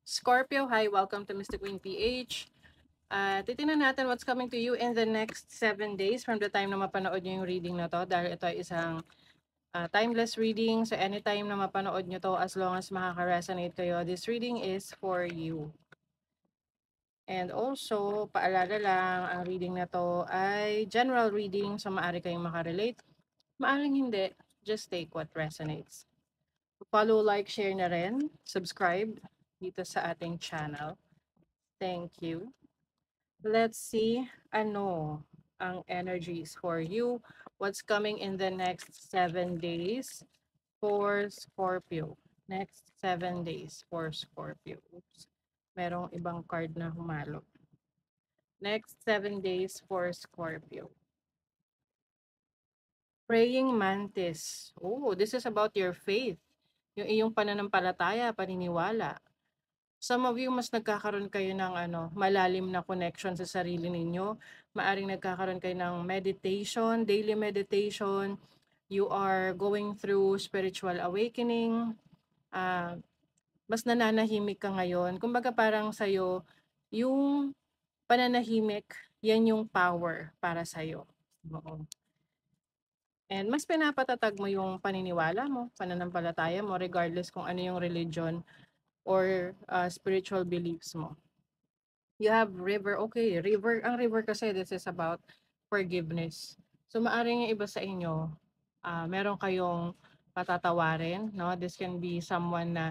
Scorpio, hi, welcome to Mystic Queen PH. Titingnan natin what's coming to you in the next 7 days from the time na mapanood nyo yung reading na to dahil ito ay isang timeless reading. So anytime na mapanood nyo to, as long as makaka-resonate kayo, this reading is for you. And also, paalala lang, ang reading na to ay general reading, so maaari kayong makarelate. Maaring hindi, just take what resonates. Follow, like, share na rin, subscribe dito sa ating channel. Thank you. Let's see ano ang energies for you. What's coming in the next 7 days for Scorpio. Next 7 days for Scorpio. Oops. Merong ibang card na humalo. Next 7 days for Scorpio. Praying Mantis. Oh, this is about your faith. Yung iyong pananampalataya, paniniwala. Some of you mas nagkakaroon kayo ng malalim na connection sa sarili ninyo. Maaring nagkakaroon kayo ng meditation, daily meditation. You are going through spiritual awakening. Mas nananahimik ka ngayon. Kumbaga parang sa'yo, yung pananahimik, yan yung power para sa'yo. Oo. And mas pinapatatag mo yung paniniwala mo, pananampalataya mo, regardless kung ano yung religion or spiritual beliefs mo. You have river. Okay, river. Ang river kasi this is about forgiveness. So maaring yung iba sa inyo, meron kayong patatawarin, no? This can be someone na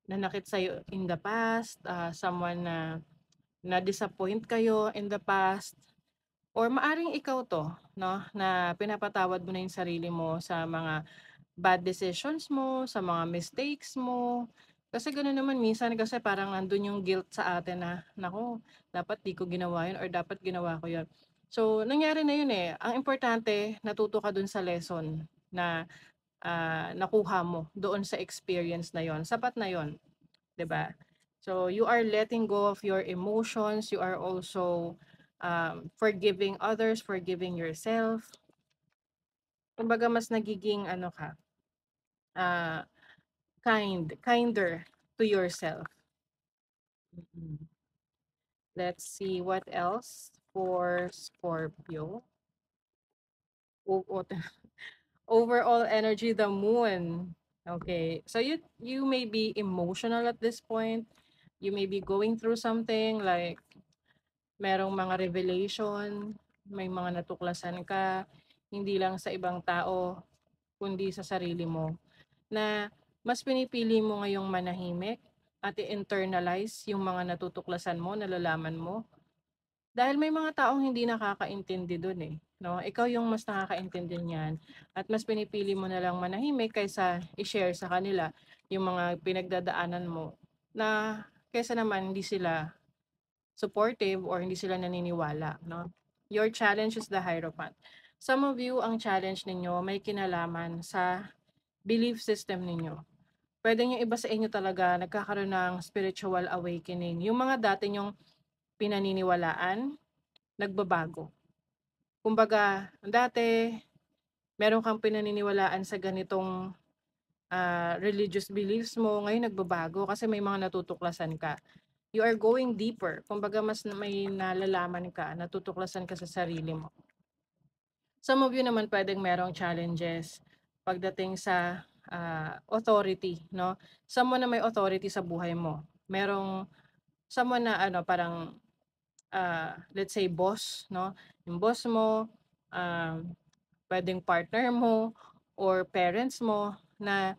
nanakit sa'yo in the past, someone na na-disappoint kayo in the past, or maaring ikaw to, no? Na pinapatawad mo na yung sarili mo sa mga bad decisions mo, sa mga mistakes mo. Kasi gano'n naman minsan kasi parang nandun yung guilt sa atin na, naku, dapat di ko ginawa yun or dapat ginawa ko yun. So, nangyari na yun eh. Ang importante, natuto ka dun sa lesson na nakuha mo doon sa experience na yon. Sapat na yon, 'di ba? So, you are letting go of your emotions. You are also forgiving others, forgiving yourself. Kumbaga mas nagiging ka, ah, kinder to yourself. Mm. Let's see what else for Scorpio. Overall energy, the moon. Okay, so you may be emotional at this point. You may be going through something like merong mga revelation, may mga natuklasan ka, hindi lang sa ibang tao, kundi sa sarili mo, na mas pinipili mo ngayong manahimik at i-internalize yung mga natutuklasan mo, nalalaman mo. Dahil may mga taong hindi nakakaintindi dun eh. No? Ikaw yung mas nakakaintindi niyan at mas pinipili mo na lang manahimik kaysa i-share sa kanila yung mga pinagdadaanan mo na kaysa naman hindi sila supportive or hindi sila naniniwala. No? Your challenge is the Hierophant. Some of you, ang challenge ninyo may kinalaman sa belief system ninyo. Pwede yung iba sa inyo talaga nagkakaroon ng spiritual awakening. Yung mga dati nyong pinaniniwalaan, nagbabago. Kumbaga, dati, meron kang pinaniniwalaan sa ganitong religious beliefs mo, ngayon nagbabago kasi may mga natutuklasan ka. You are going deeper. Kumbaga, mas may nalalaman ka, natutuklasan ka sa sarili mo. Some of you naman pwedeng merong challenges pagdating sa authority, no? Someone na may authority sa buhay mo. Merong someone na parang let's say boss, no? Yung boss mo, pwedeng partner mo or parents mo na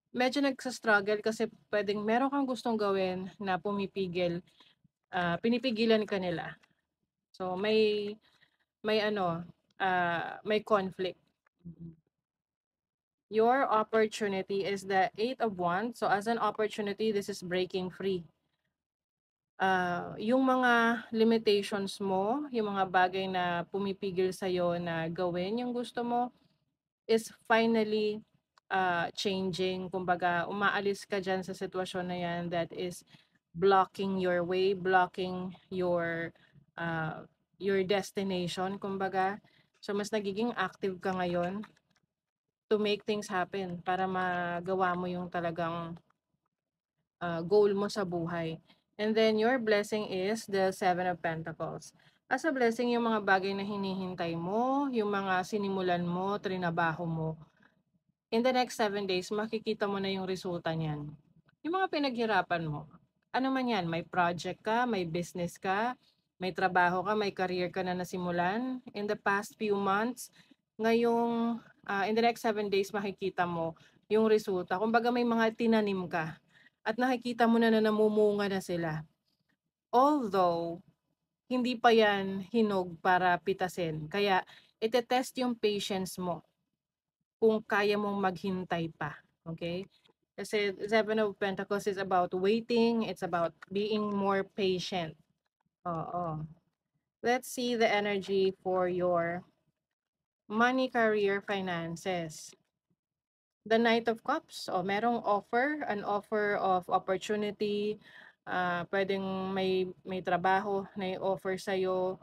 medyo nagsa-struggle kasi pwedeng meron kang gustong gawin na pinipigilan ka nila. So may may conflict. Your opportunity is the 8 of Wands. So as an opportunity, this is breaking free. Yung mga limitations mo, yung mga bagay na pumipigil sa'yo na gawin yung gusto mo is finally changing. Kumbaga, umaalis ka dyan sa sitwasyon na yan that is blocking your way, blocking your destination, kumbaga. So, mas nagiging active ka ngayon to make things happen para magawa mo yung talagang goal mo sa buhay. And then your blessing is the Seven of Pentacles. As a blessing, yung mga bagay na hinihintay mo, yung mga sinimulan mo, trinabaho mo, in the next 7 days, makikita mo na yung resulta niyan. Yung mga pinaghirapan mo, ano man yan, may project ka, may business ka, may trabaho ka, may career ka na nasimulan, in the past few months, ngayong, in the next 7 days, makikita mo yung resulta. Kumbaga may mga tinanim ka at nakikita mo na namumunga na sila. Although, hindi pa yan hinog para pitasin. Kaya, ite-test yung patience mo kung kaya mong maghintay pa. Okay? Kasi Seven of Pentacles is about waiting. It's about being more patient. Oo. Let's see the energy for your money, career, finances. The Knight of Cups. O, merong offer, an offer of opportunity. Pwedeng may trabaho na i-offer sa'yo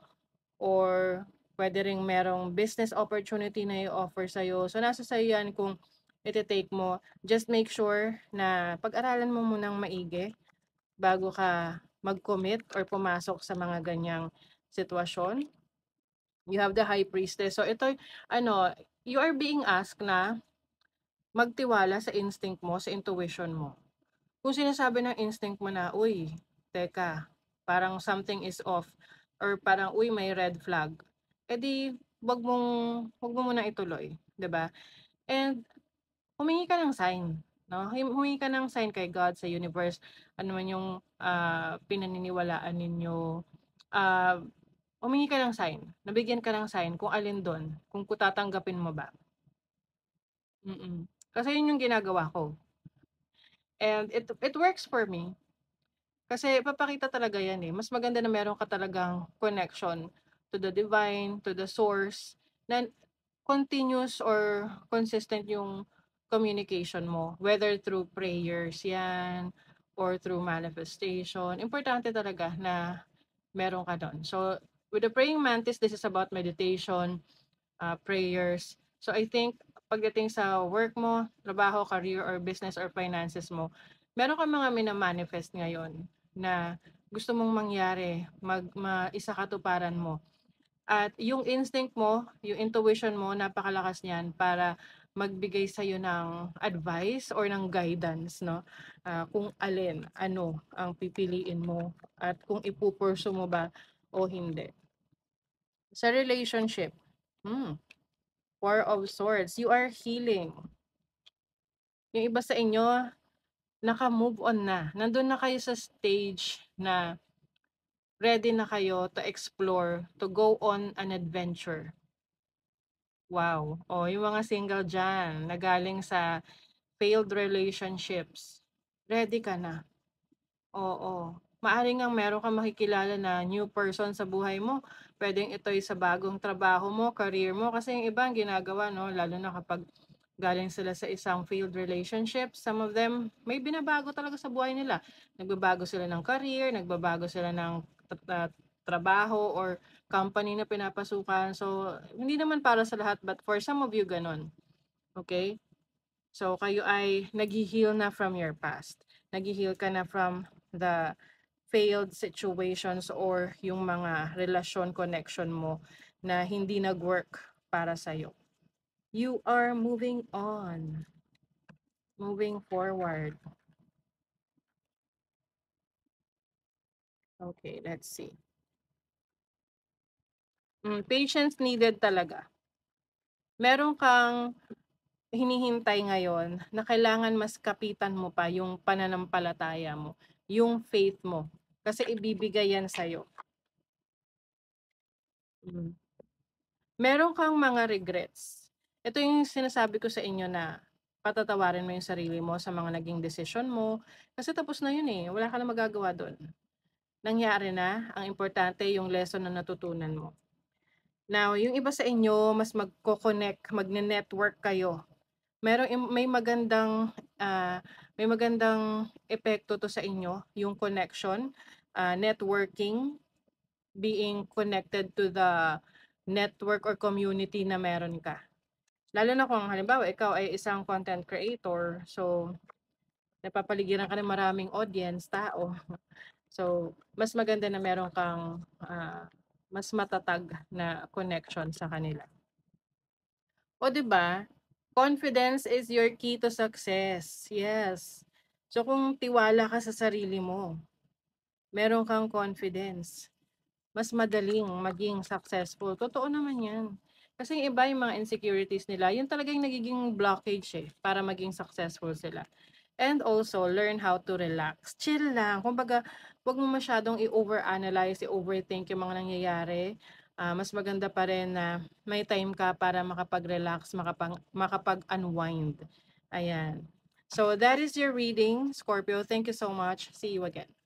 or pwede ring merong business opportunity na i-offer sa'yo. So, nasa sa'yo yan kung iti-take mo. Just make sure na pag-aralan mo munang maigi bago ka mag-commit or pumasok sa mga ganyang sitwasyon. You have the High Priestess. So, ito, you are being asked na magtiwala sa instinct mo, sa intuition mo. Kung sinasabi ng instinct mo na, uy, teka, parang something is off, or parang, uy, may red flag, edi, wag mo muna ituloy, 'di ba? And humingi ka ng sign, no? Humingi ka ng sign kay God, sa universe, ano man yung pinaniniwalaan ninyo. Ah, Humingi ka ng sign, nabigyan ka ng sign kung alin doon, kung tatanggapin mo ba. Kasi yun yung ginagawa ko. And it works for me. Kasi papakita talaga yan eh. Mas maganda na meron ka talagang connection to the divine, to the source, na continuous or consistent yung communication mo. Whether through prayers yan, or through manifestation. Importante talaga na meron ka doon. So, with the praying mantis, this is about meditation, prayers. So, I think, pagdating sa work mo, trabaho, career, or business, or finances mo, meron ka mga minamanifest ngayon na gusto mong mangyari, isa katuparan mo. At yung instinct mo, yung intuition mo, napakalakas niyan para magbigay sa'yo ng advice or ng guidance, no? Kung alin, ano ang pipiliin mo at kung ipupurso mo ba o hindi. Sa relationship, Four of Swords, you are healing. Yung iba sa inyo, naka-move on na. Nandun na kayo sa stage na ready na kayo to explore, to go on an adventure. Wow. O, yung mga single dyan, na galing sa failed relationships, ready ka na. Oo. Maaring ngang meron kang makikilala na new person sa buhay mo. Pwedeng ito'y sa bagong trabaho mo, career mo. Kasi yung iba ang ginagawa, no? Lalo na kapag galing sila sa isang failed relationship. Some of them, may binabago talaga sa buhay nila. Nagbabago sila ng career, nagbabago sila ng trabaho or company na pinapasukan. So, hindi naman para sa lahat, but for some of you, ganun. Okay? So, kayo ay nag-heal na from your past. Nag-heal ka na from the failed situations or yung mga relasyon, connection mo na hindi nag-work para sa'yo. You are moving on. Moving forward. Okay, let's see. Patience needed talaga. Meron kang hinihintay ngayon na kailangan mas kapitan mo pa yung pananampalataya mo, yung faith mo. Kasi ibibigay yan sa'yo. Meron kang mga regrets. Ito yung sinasabi ko sa inyo na patatawarin mo yung sarili mo sa mga naging desisyon mo. Kasi tapos na yun eh. Wala ka na magagawa doon. Nangyari na. Ang importante yung lesson na natutunan mo. Now, yung iba sa inyo, mas magko-connect, magne-network kayo. May magandang epekto to sa inyo, yung connection, networking, being connected to the network or community na meron ka. Lalo na kung halimbawa ikaw ay isang content creator, so napapaligiran ka ng maraming audience, tao. So, mas maganda na meron kang, mas matatag na connection sa kanila. O 'di ba, confidence is your key to success, yes. So, kung tiwala ka sa sarili mo, meron kang confidence, mas madaling maging successful, totoo naman 'yan. Kasi yung iba yung mga insecurities nila, yun talaga yung nagiging blockage, para maging successful sila. And also, learn how to relax. Chill lang. Kumbaga, 'wag mo masyadong i-overanalyze, i-overthink yung mga nangyayari. Mas maganda pa rin na may time ka para makapag-relax, makapag-unwind. Ayan. So, that is your reading, Scorpio. Thank you so much. See you again.